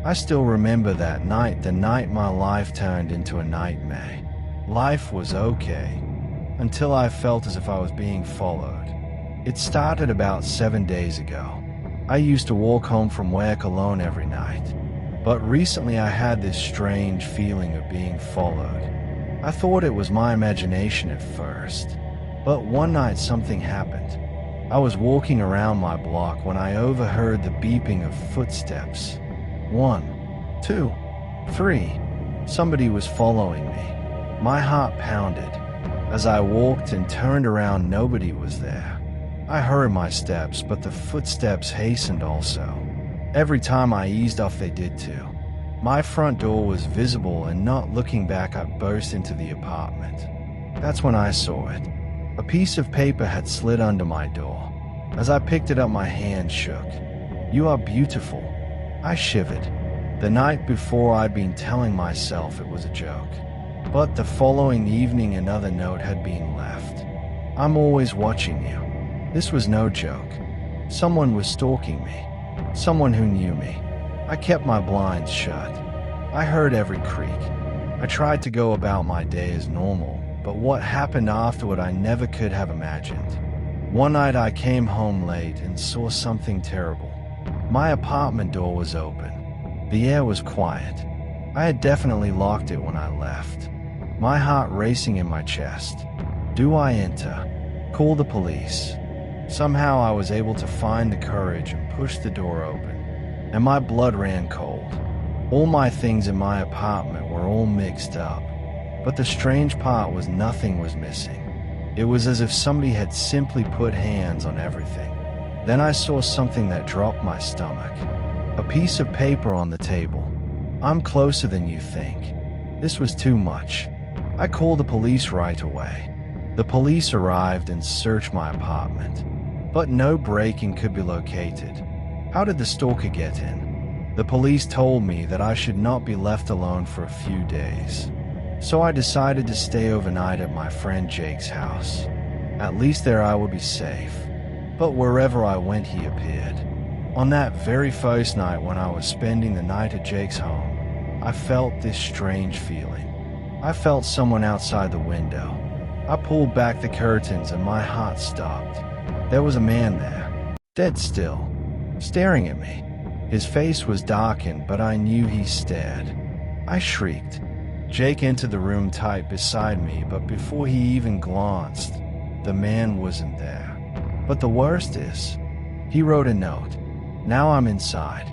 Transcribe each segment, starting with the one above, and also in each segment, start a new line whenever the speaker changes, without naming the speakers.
I still remember that night, the night my life turned into a nightmare. Life was okay, until I felt as if I was being followed. It started about 7 days ago. I used to walk home from work alone every night, but recently I had this strange feeling of being followed. I thought it was my imagination at first, but one night something happened. I was walking around my block when I overheard the beeping of footsteps. 1, 2, 3. Somebody was following me. My heart pounded. As I walked and turned around, nobody was there. I heard my steps, but the footsteps hastened also. Every time I eased off, they did too. My front door was visible, and not looking back, I burst into the apartment. That's when I saw it. A piece of paper had slid under my door. As I picked it up, my hand shook. "You are beautiful." I shivered. The night before, I'd been telling myself it was a joke. But the following evening, another note had been left. "I'm always watching you." This was no joke. Someone was stalking me. Someone who knew me. I kept my blinds shut. I heard every creak. I tried to go about my day as normal, but what happened afterward I never could have imagined. One night I came home late and saw something terrible. My apartment door was open. The air was quiet. I had definitely locked it when I left. My heart racing in my chest. Do I enter? Call the police? Somehow I was able to find the courage and push the door open, and my blood ran cold. All my things in my apartment were all mixed up, but the strange part was nothing was missing. It was as if somebody had simply put hands on everything. Then I saw something that dropped my stomach. A piece of paper on the table. "I'm closer than you think." This was too much. I called the police right away. The police arrived and searched my apartment, but no break-in could be located. How did the stalker get in? The police told me that I should not be left alone for a few days. So I decided to stay overnight at my friend Jake's house. At least there I would be safe. But wherever I went, he appeared. On that very first night when I was spending the night at Jake's home, I felt this strange feeling. I felt someone outside the window. I pulled back the curtains and my heart stopped. There was a man there, dead still, staring at me. His face was darkened, but I knew he stared. I shrieked. Jake entered the room tight beside me, but before he even glanced, the man wasn't there. But the worst is, he wrote a note. Now I'm inside.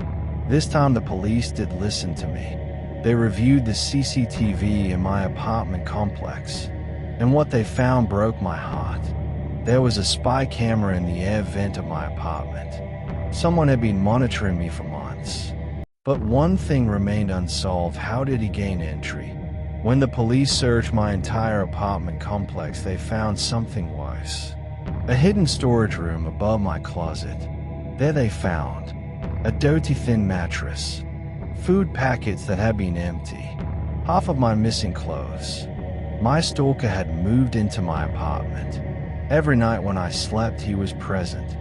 This time the police did listen to me. They reviewed the CCTV in my apartment complex, and what they found broke my heart. There was a spy camera in the air vent of my apartment. Someone had been monitoring me for months. But one thing remained unsolved. How did he gain entry? When the police searched my entire apartment complex, they found something worse. A hidden storage room above my closet. There they found a dirty thin mattress, food packets that had been empty, half of my missing clothes. My stalker had moved into my apartment. Every night when I slept, he was present,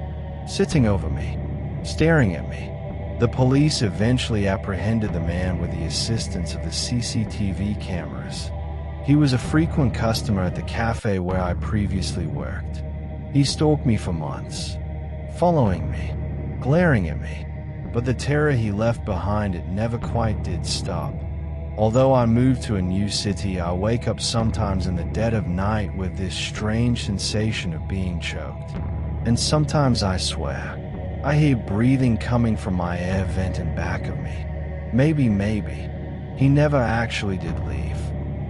sitting over me, staring at me. The police eventually apprehended the man with the assistance of the CCTV cameras. He was a frequent customer at the cafe where I previously worked. He stalked me for months, following me, glaring at me, but the terror he left behind, it never quite did stop. Although I moved to a new city, I wake up sometimes in the dead of night with this strange sensation of being choked. And sometimes I swear, I hear breathing coming from my air vent in back of me. Maybe, he never actually did leave.